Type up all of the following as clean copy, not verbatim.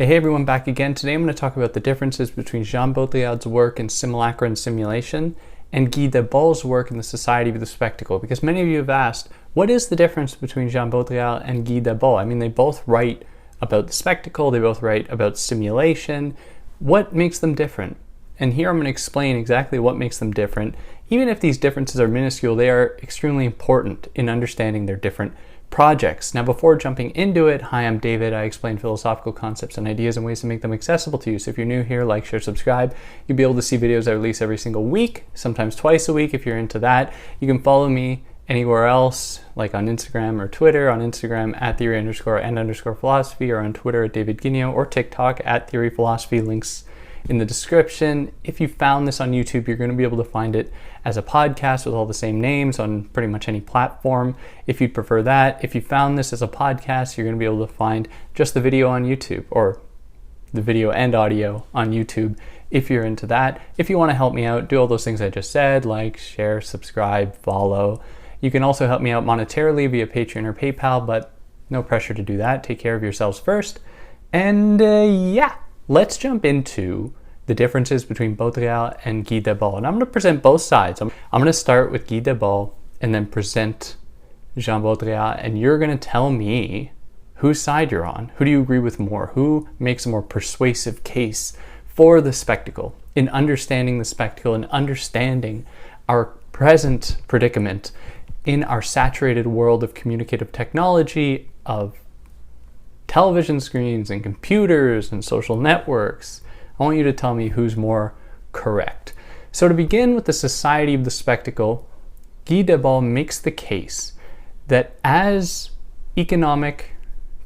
Hey everyone, back again. Today I'm going to talk about the differences between Jean Baudrillard's work in Simulacra and Simulation and Guy Debord's work in the Society of the Spectacle, because many of you have asked, what is the difference between Jean Baudrillard and Guy Debord? I mean, they both write about the spectacle, they both write about simulation. What makes them different? And here I'm going to explain exactly what makes them different. Even if these differences are minuscule, they are extremely important in understanding their different projects. Now, before jumping into it, hi, I'm David. I explain philosophical concepts and ideas and ways to make them accessible to you. So if you're new here, like, share, subscribe. You'll be able to see videos I release every single week, sometimes twice a week if you're into that. You can follow me anywhere else, like on Instagram or Twitter. On Instagram at theory_and_philosophy, or on Twitter at David Guineo, or TikTok at Theory Philosophy. Links in the description. If you found this on YouTube, you're going to be able to find it as a podcast with all the same names on pretty much any platform, if you'd prefer that. If you found this as a podcast, you're going to be able to find just the video on YouTube, or the video and audio on YouTube, if you're into that. If you want to help me out, do all those things I just said, like, share, subscribe, follow. You can also help me out monetarily via Patreon or PayPal, but no pressure to do that. Take care of yourselves first. And yeah, let's jump into the differences between Baudrillard and Guy Debord. And I'm going to present both sides. I'm going to start with Guy Debord and then present Jean Baudrillard, and you're going to tell me whose side you're on. Who do you agree with more? Who makes a more persuasive case for the spectacle, in understanding the spectacle and understanding our present predicament in our saturated world of communicative technology, of television screens and computers and social networks. I want you to tell me who's more correct. So to begin with the Society of the Spectacle, Guy Debord makes the case that as economic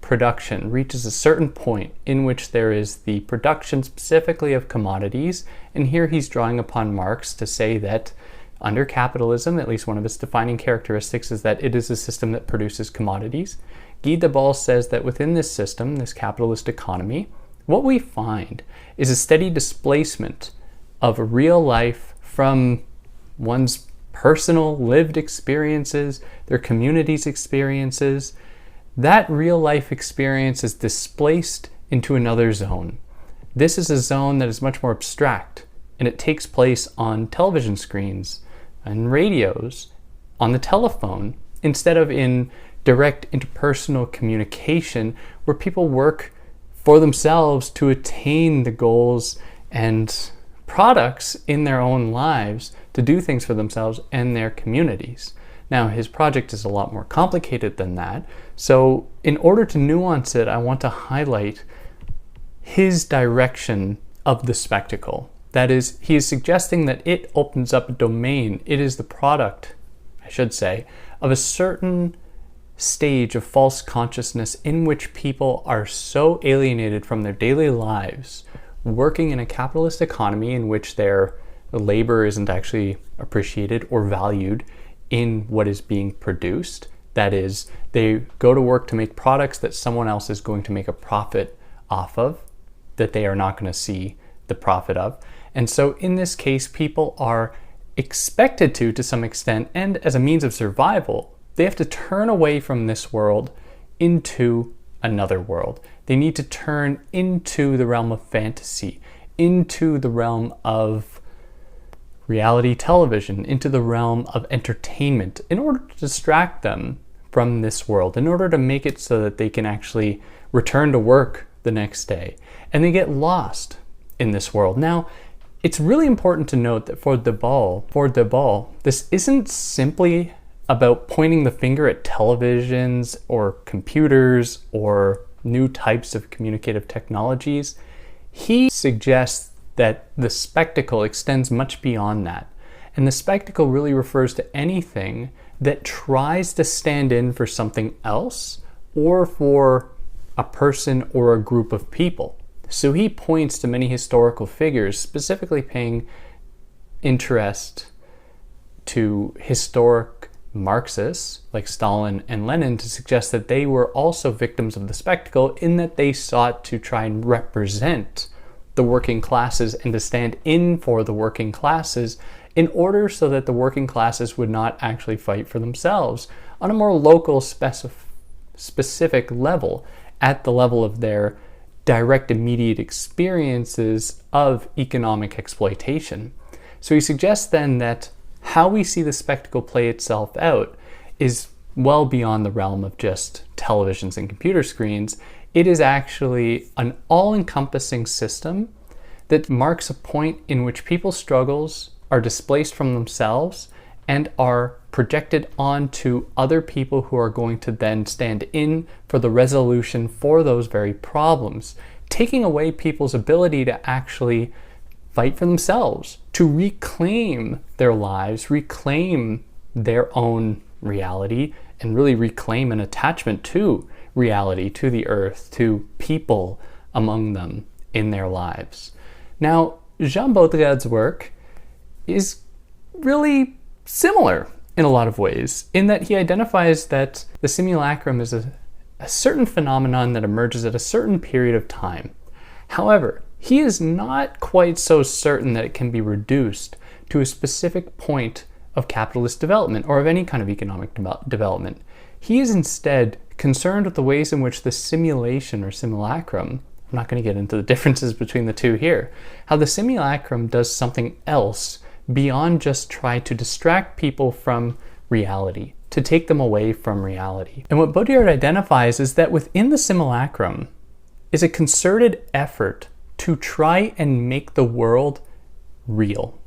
production reaches a certain point in which there is the production specifically of commodities, and here he's drawing upon Marx to say that under capitalism, at least one of its defining characteristics is that it is a system that produces commodities. Guy Debord says that within this system, this capitalist economy, what we find is a steady displacement of real life from one's personal lived experiences, their community's experiences. That real life experience is displaced into another zone. This is a zone that is much more abstract, and it takes place on television screens and radios, on the telephone, instead of in direct interpersonal communication where people work for themselves to attain the goals and products in their own lives, to do things for themselves and their communities. Now, his project is a lot more complicated than that. So in order to nuance it, I want to highlight his direction of the spectacle. That is, he is suggesting that it opens up a domain. It is the product, I should say, of a certain stage of false consciousness in which people are so alienated from their daily lives, working in a capitalist economy in which their labor isn't actually appreciated or valued in what is being produced. That is, they go to work to make products that someone else is going to make a profit off of, that they are not going to see the profit of. And so in this case, people are expected to some extent, and as a means of survival, they have to turn away from this world into another world. They need to turn into the realm of fantasy, into the realm of reality television, into the realm of entertainment, in order to distract them from this world, in order to make it so that they can actually return to work the next day. And they get lost in this world. Now, it's really important to note that for Debord, this isn't simply about pointing the finger at televisions or computers or new types of communicative technologies. He suggests that the spectacle extends much beyond that. And the spectacle really refers to anything that tries to stand in for something else or for a person or a group of people. So he points to many historical figures, specifically paying interest to historic Marxists like Stalin and Lenin, to suggest that they were also victims of the spectacle, in that they sought to try and represent the working classes and to stand in for the working classes in order so that the working classes would not actually fight for themselves on a more local specific level, at the level of their direct, immediate experiences of economic exploitation. So he suggests then that how we see the spectacle play itself out is well beyond the realm of just televisions and computer screens. It is actually an all-encompassing system that marks a point in which people's struggles are displaced from themselves and are projected onto other people who are going to then stand in for the resolution for those very problems, taking away people's ability to actually fight for themselves, to reclaim their lives, reclaim their own reality, and really reclaim an attachment to reality, to the earth, to people among them in their lives. Now, Jean Baudrillard's work is really similar in a lot of ways, in that he identifies that the simulacrum is a certain phenomenon that emerges at a certain period of time. However, he is not quite so certain that it can be reduced to a specific point of capitalist development or of any kind of economic development. He is instead concerned with the ways in which the simulation or simulacrum, I'm not going to get into the differences between the two here, how the simulacrum does something else beyond just try to distract people from reality, to take them away from reality. And what Baudrillard identifies is that within the simulacrum is a concerted effort to try and make the world real,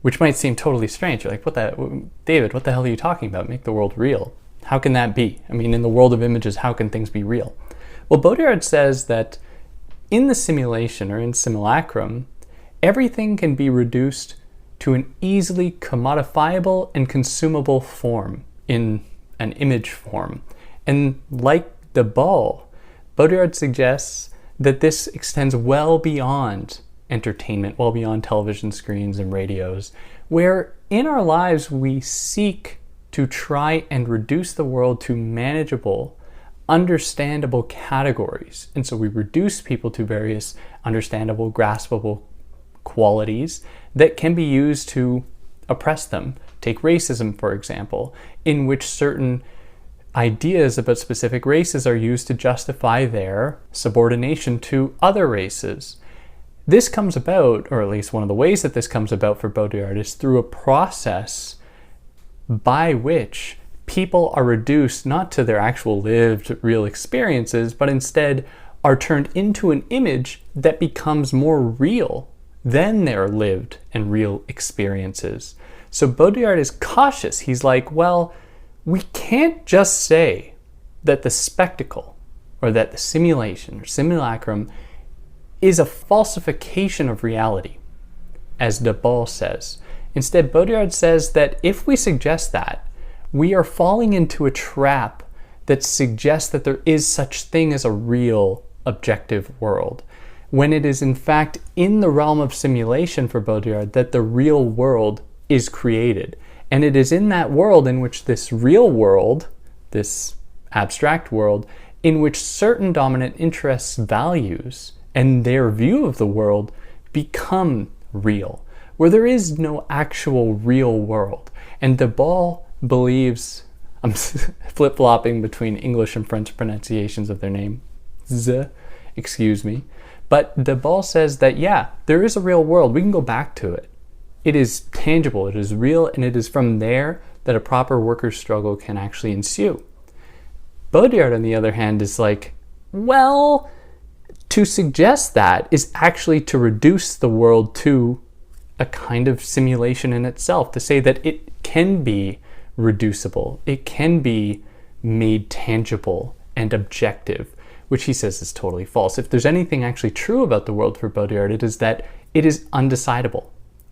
which might seem totally strange. You're like, David, what the hell are you talking about? Make the world real. How can that be? I mean, in the world of images, how can things be real? Well, Baudrillard says that in the simulation or in simulacrum, everything can be reduced to an easily commodifiable and consumable form, in an image form. And like Debord, Baudrillard suggests that this extends well beyond entertainment, well beyond television screens and radios, where in our lives we seek to try and reduce the world to manageable, understandable categories. And so we reduce people to various understandable, graspable qualities that can be used to oppress them. Take racism, for example, in which certain ideas about specific races are used to justify their subordination to other races. This comes about, or at least one of the ways that this comes about for Baudrillard, is through a process by which people are reduced not to their actual lived real experiences, but instead are turned into an image that becomes more real than their lived and real experiences. So Baudrillard is cautious. He's like, well, we can't just say that the spectacle or that the simulation or simulacrum is a falsification of reality, as Debord says. Instead, Baudrillard says that if we suggest that, we are falling into a trap that suggests that there is such thing as a real objective world, when it is in fact in the realm of simulation for Baudrillard that the real world is created. And it is in that world in which this real world, this abstract world, in which certain dominant interests' values and their view of the world become real, where there is no actual real world. And Debord believes, I'm flip-flopping between English and French pronunciations of their name, excuse me, but Debord says that, yeah, there is a real world. We can go back to it. It is tangible, it is real, and it is from there that a proper workers' struggle can actually ensue. Baudrillard, on the other hand, is like, well, to suggest that is actually to reduce the world to a kind of simulation in itself, to say that it can be reducible, it can be made tangible and objective, which he says is totally false. If there's anything actually true about the world for Baudrillard, it is that it is undecidable.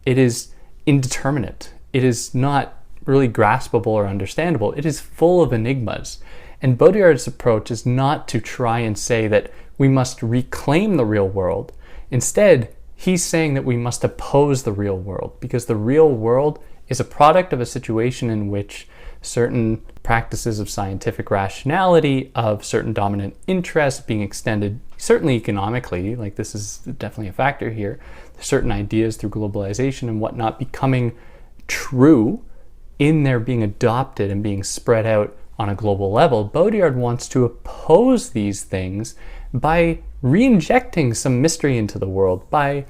It is indeterminate. It is not really graspable or understandable. It is full of enigmas. And Baudrillard's approach is not to try and say that we must reclaim the real world. Instead, he's saying that we must oppose the real world, because the real world is a product of a situation in which certain practices of scientific rationality, of certain dominant interests being extended, certainly economically, like this is definitely a factor here, certain ideas through globalization and whatnot becoming true in their being adopted and being spread out on a global level. Baudrillard wants to oppose these things by re-injecting some mystery into the world by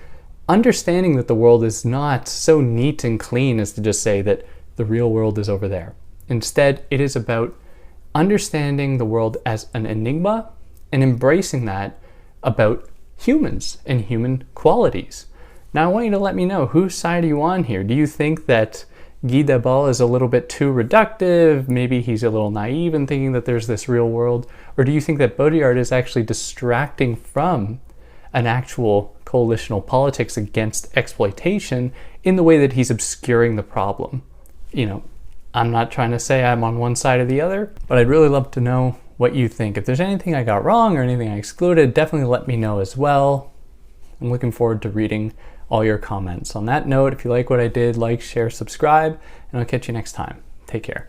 understanding that the world is not so neat and clean as to just say that the real world is over there. Instead, it is about understanding the world as an enigma and embracing that about humans and human qualities. Now, I want you to let me know, whose side are you on here? Do you think that Guy Debord is a little bit too reductive? Maybe he's a little naive in thinking that there's this real world? Or do you think that Baudrillard is actually distracting from an actual coalitional politics against exploitation in the way that he's obscuring the problem? You know, I'm not trying to say I'm on one side or the other, but I'd really love to know what you think. If there's anything I got wrong or anything I excluded, definitely let me know as well. I'm looking forward to reading all your comments. On that note, if you like what I did, like, share, subscribe, and I'll catch you next time. Take care.